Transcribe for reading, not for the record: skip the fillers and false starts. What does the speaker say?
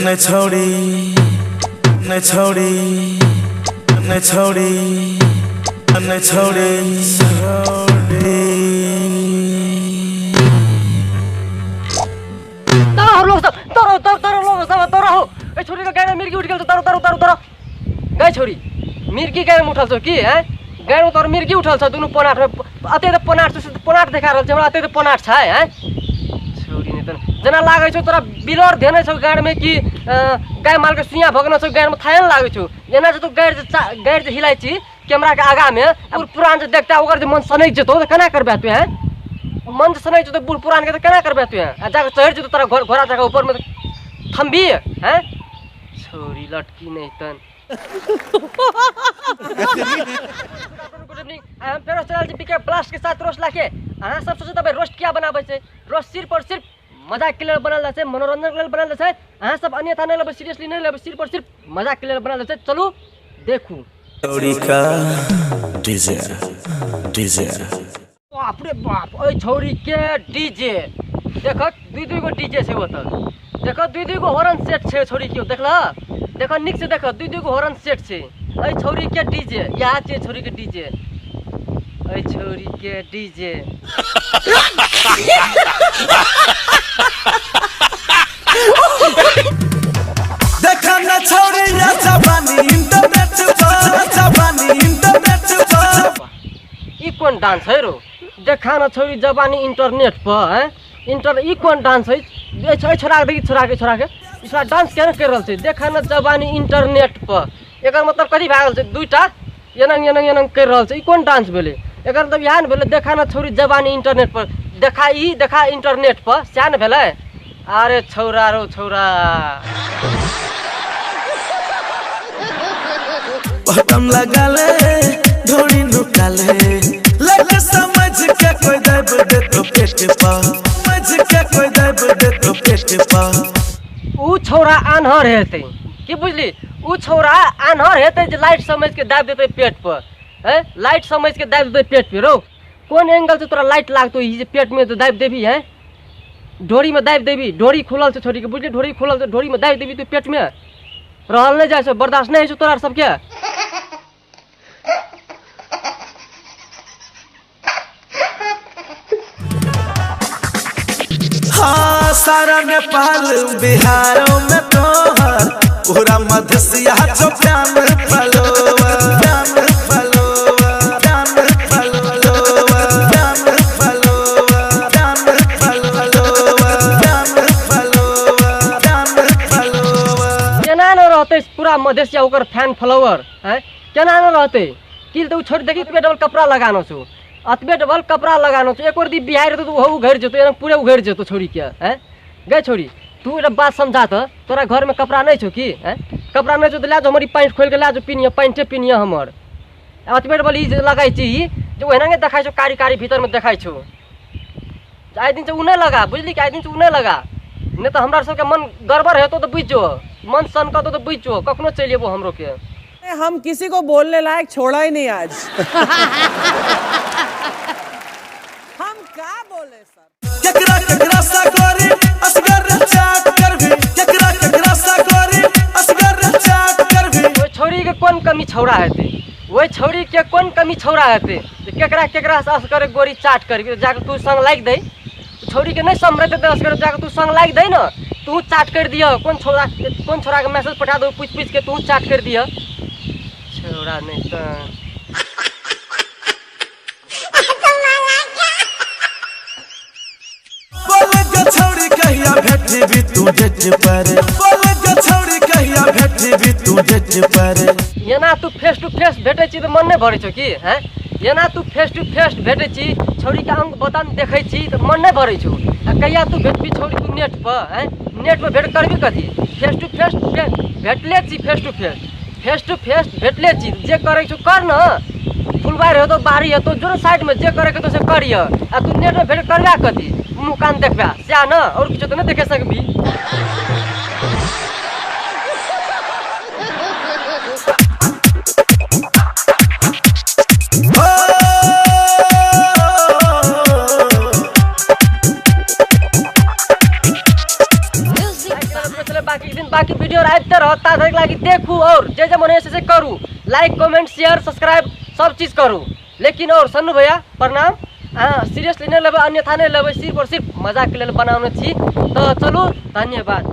न छोड़ी न छोड़ी न छोड़ी न छोड़ी छोरी का गाड़ी मिर्गी उठ गया तो तारो तारो तारो तारो गए छोरी मिर्गी गाड़ी उठल छ की हैं गाड़ी तर मिर्गी उठल छ दुनु पनाट अते त पनाट देखा रहल छ हमरा अते त पनाट छ हैं छोरी ने त जना लागे छ तोरा बिलर धेने छ गाड़ी में कि गाय माल के सुइया भगन छ गाड़ी में थायन लागे छ एना छ तो गाड़ी हिलाई छी कैमरा के आगा में और पुरान से देखता ओकर जे मन सनक जतो त केना करबे तू हैं मन सनक जतो बूढ़ पुरान के त केना करबे तू हैं जाके चढ़ जतो तोरा घोड़ा जाके ऊपर में थंबी हैं छोरी लटकी नहीं तन गुड इवनिंग आई एम पेरोस चैनल जी पीके ब्लास्ट के साथ रोस्ट लाके हां सब सोचो तबे रोस्ट क्या बनाबै छै रोस्ट सिर्फ और सिर्फ मजाक के लिए बनल छै मनोरंजन के लिए बनल छै हां सब अन्यथा नहीं लेबै सीरियसली नहीं लेबै सिर्फ और सिर्फ मजाक के लिए बनल छै चलू देखू छोड़ी का डीजे डीजे बाप रे बाप ओए छोरी के डीजे देखो दुई गो डीजे छै ओत देखो दुई गो हॉर्न सेट छे छोरी के देखला देखो निक से देखो दुई गो हॉर्न सेट छे ए छोरी के डीजे या छे छोरी के डीजे ए छोरी के डीजे देखा ना छोड़ी या जवानी इंटरनेट पर ई कोन डांस है रो देखा ना छोरी जवानी इंटरनेट पर हैं ई कोन डांस है ए छोरा देखी छोरा के इसरा डांस केना कर रहल छै देखा ना जवानी इंटरनेट पर एकर मतलब कथि भए रहल छै दुईटा एनंग कर रहल छै ई कोन डांस भेलै एकर मतलब यहाँ भेलै देखा ना छोरी जवानी इंटरनेट पर देखा इंटरनेट पर सैन भेलै अरे छौरा रो छौरा बटम लगा ले धोड़ी नुका ले लग समझ के कोई दब दे तो पेट पा समझ के कोई दब दे तो पेट पा ऊ छौरा आन्हर हेतै की बुझली ऊ छौरा आन्हर हेतै जे लाइट समझ के दाब देतै पेट पर हैं लाइट समझ के दाब देतै पेट पे रो कोन एंगल से तोरा लाइट लागतो ई जे पेट में तो दाब देबी हैं ढोरी में दाब देबी ढोरी खुलल छै छोरी के बुझली ढोरी खुलल छै ढोरी में दाब देबी तू पेट में रहल नहीं जाय छै बर्दाश्त नहीं छै तोरा सब के हाँ सारा नेपाल बिहारों में तोहर पूरा मधेसिया जो प्यान फलोवा केना न रहते पूरा मधेसिया ओकर फैन फॉलोवर हैं केना न रहते किल तो छोड़ देखी तबे डबल कपड़ा लगानो छु अतबे डबल कपड़ा लगानो छु एक और दी बिहार तो हो घर जतो एना पूरे उघर जतो छोरी के हैं गए छोरी तू एटा बात समझा त तोरा घर में कपड़ा नहीं छौ की हैं कपड़ा नहीं छौ त ला जो हमारी पैंट खोल के ला जो पिनिया पैंटे पिनिया हमर अतबे डबल ई लगाई छी जो ओहना के देखाइ छौ कारी कारी भीतर में देखाइ छौ आइ दिन से उ नहीं लगा बुझली कि आइ दिन से उ नहीं लगा नहीं तो हमरा सब के मन गड़बड़ हेतो तो बुझ जो मन सनकतो तो बुझ जो कखनो चल जेबो हमरो के हम किसी को बोलने लायक छोड़ा ही नहीं आज हम क्या बोले सर केकरा सा करे असगर चाट कर भी केकरा सा करे असगर चाट कर भी वो छोरी के कोन कमी छौड़ा हेते वो छोरी के कोन कमी छौड़ा हेते केकरा से असगर गोरी चाट करबी जाके तू संग लाग दे छोरी के नहीं समरते त असगर जाके तू संग लाग दे न तू चाट कर दियो कोन छोरा के मैसेज पठा दो पूछ के तू चाट कर दियो छोरा नहीं त छोड़ी कहिया भेटी भी तू डेट पर बोल छोड़ी कहिया भेटी भी तू डेट पर एना तू फेस टू फेस भेटे छी त मन नहीं भरै छौ की हैं एना तू फेस टू फेस भेटे छी छोरी के अंग बदन देखै छी त मन नहीं भरै छौ आ कहिया तू भेटबी छोरी तू नेट पर हैं नेट पर भेट करबी कथी फेस टू फेस भेटले छी फेस टू फेस भेटले छी जे करै छौ कर न फुलबारी हो तो बारी है तो जो साइड में जे करे के तो से करियो आ तू नेट में भेट करबा कथी मुंह कान देखबा से न और कुछ तो नहीं देखे सकबी कि वीडियो आते रह ता तक लागी देखू और जे मन ऐसे करू लाइक कमेंट शेयर सब्सक्राइब सब चीज़ करू। लेकिन और सन्नू भैया प्रणाम। हाँ सीरियसली नहीं लेबै अन्यथा नहीं लेबै, सिर्फ और सिर्फ मजाक के लिए बनाउने छी। तो चलू धन्यवाद।